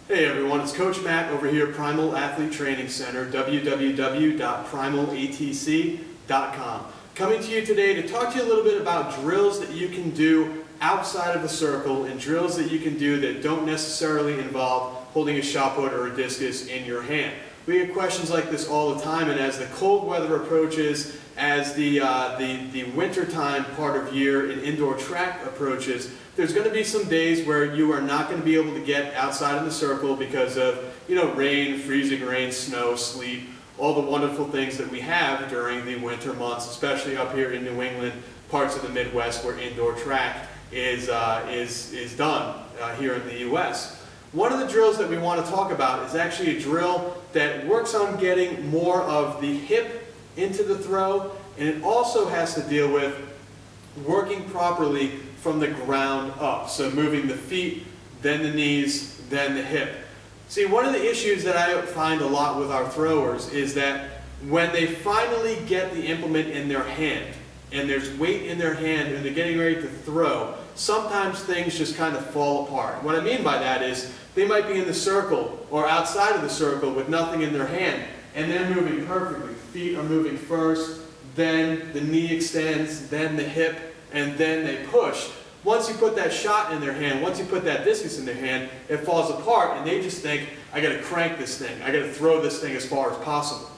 Hey everyone, it's Coach Matt over here at Primal Athlete Training Center, www.primalatc.com. Coming to you today to talk to you a little bit about drills that you can do outside of the circle and drills that you can do that don't necessarily involve holding a shot put or a discus in your hand. We get questions like this all the time, and as the cold weather approaches, as the wintertime part of year and indoor track approaches, there's going to be some days where you are not going to be able to get outside in the circle because of, rain, freezing rain, snow, sleet, all the wonderful things that we have during the winter months, especially up here in New England, parts of the Midwest where indoor track is done here in the U.S. One of the drills that we want to talk about is actually a drill that works on getting more of the hip into the throw, and it also has to deal with working properly from the ground up. So moving the feet, then the knees, then the hip. See, one of the issues that I find a lot with our throwers is that when they finally get the implement in their hand, and there's weight in their hand and they're getting ready to throw, sometimes things just kind of fall apart. What I mean by that is they might be in the circle or outside of the circle with nothing in their hand, and they're moving perfectly. Feet are moving first, then the knee extends, then the hip, and then they push. Once you put that shot in their hand, once you put that discus in their hand, it falls apart and they just think, I gotta crank this thing, I gotta throw this thing as far as possible.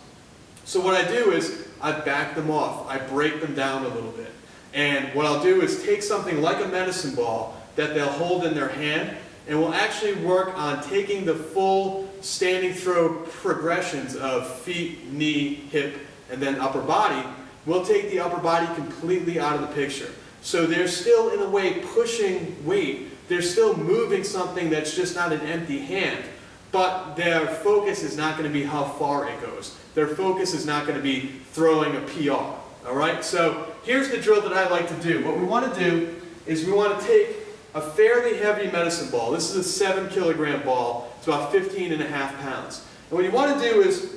So what I do is I back them off, I break them down a little bit. And what I'll do is take something like a medicine ball that they'll hold in their hand, and we'll actually work on taking the full standing throw progressions of feet, knee, hip, and then upper body. We'll take the upper body completely out of the picture. So they're still, in a way, pushing weight. They're still moving something that's just not an empty hand. But their focus is not going to be how far it goes. Their focus is not going to be throwing a PR. All right? So here's the drill that I like to do. What we want to do is we want to take a fairly heavy medicine ball. This is a 7-kilogram ball. It's about 15.5 pounds. And what you want to do is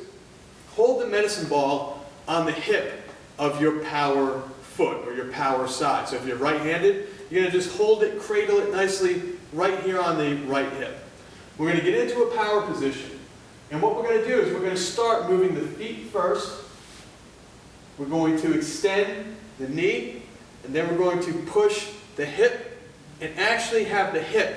hold the medicine ball on the hip of your power foot or your power side. So if you're right-handed, you're going to just hold it, cradle it nicely right here on the right hip. We're going to get into a power position. And what we're going to do is we're going to start moving the feet first. We're going to extend the knee, and then we're going to push the hip and actually have the hip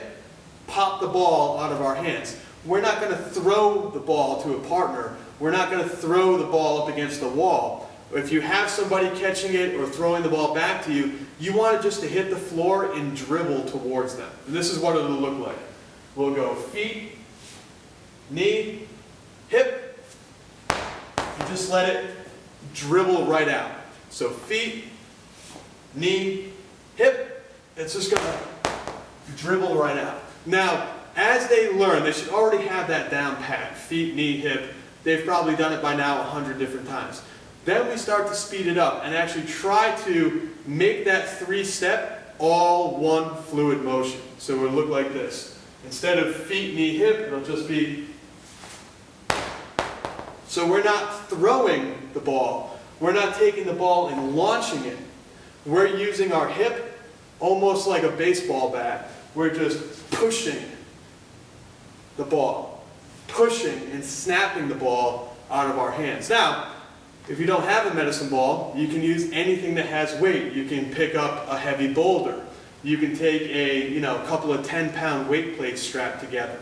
pop the ball out of our hands. We're not going to throw the ball to a partner. We're not going to throw the ball up against the wall. If you have somebody catching it or throwing the ball back to you, you want it just to hit the floor and dribble towards them. And this is what it'll look like. We'll go feet, knee, hip, and just let it dribble right out. So feet, knee, hip, it's just going to dribble right out. Now, as they learn, they should already have that down pat. Feet, knee, hip. They've probably done it by now 100 different times. Then we start to speed it up and actually try to make that 3-step all one fluid motion. So it would look like this. Instead of feet, knee, hip, it'll just be. So we're not throwing the ball. We're not taking the ball and launching it. We're using our hip almost like a baseball bat. We're just pushing the ball, pushing and snapping the ball out of our hands. Now, if you don't have a medicine ball, you can use anything that has weight. You can pick up a heavy boulder. You can take a couple of 10-pound weight plates strapped together.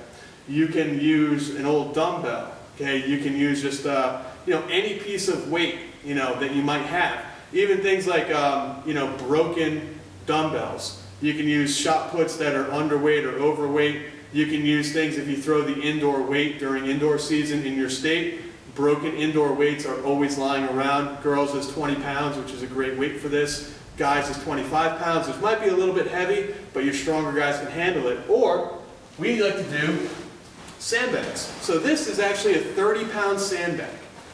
You can use an old dumbbell. Okay, you can use just any piece of weight that you might have. Even things like broken dumbbells. You can use shot puts that are underweight or overweight. You can use things if you throw the indoor weight during indoor season in your state. Broken indoor weights are always lying around. Girls is 20 pounds, which is a great weight for this. Guys is 25 pounds, which might be a little bit heavy, but your stronger guys can handle it. Or we like to do sandbags. So this is actually a 30-pound sandbag.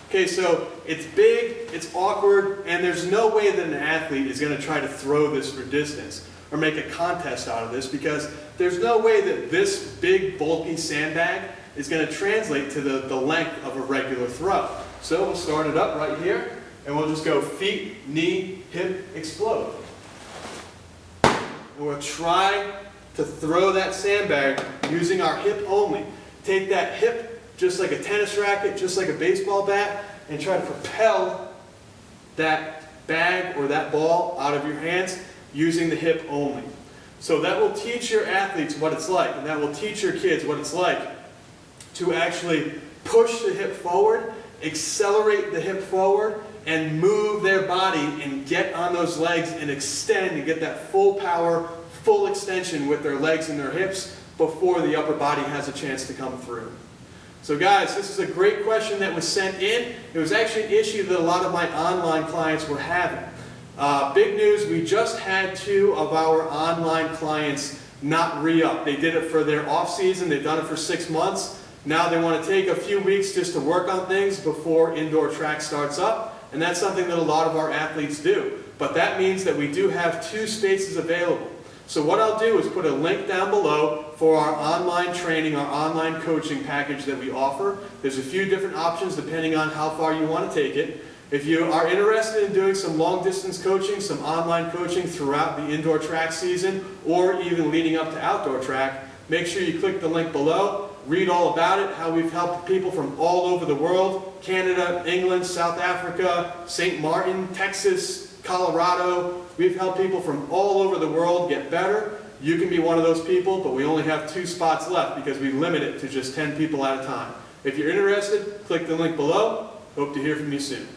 Okay, so it's big, it's awkward, and there's no way that an athlete is going to try to throw this for distance or make a contest out of this, because there's no way that this big, bulky sandbag is going to translate to the length of a regular throw. So we'll start it up right here, and we'll just go feet, knee, hip, explode. And we'll try to throw that sandbag using our hip only. take that hip, just like a tennis racket, just like a baseball bat, and try to propel that bag or that ball out of your hands using the hip only. So that will teach your athletes what it's like, and that will teach your kids what it's like to actually push the hip forward, accelerate the hip forward, and move their body and get on those legs and extend and get that full power, full extension with their legs and their hips before the upper body has a chance to come through. So guys, this is a great question that was sent in. It was actually an issue that a lot of my online clients were having. Big news, we just had 2 of our online clients not re-up. They did it for their off season, they've done it for 6 months. Now they want to take a few weeks just to work on things before indoor track starts up, and that's something that a lot of our athletes do. But that means that we do have 2 spaces available. So what I'll do is put a link down below for our online training, our online coaching package that we offer. There's a few different options depending on how far you want to take it. If you are interested in doing some long distance coaching, some online coaching throughout the indoor track season, or even leading up to outdoor track, make sure you click the link below, read all about it, how we've helped people from all over the world, Canada, England, South Africa, St. Martin, Texas, Colorado. We've helped people from all over the world get better. You can be one of those people, but we only have 2 spots left because we limit it to just 10 people at a time. If you're interested, click the link below. Hope to hear from you soon.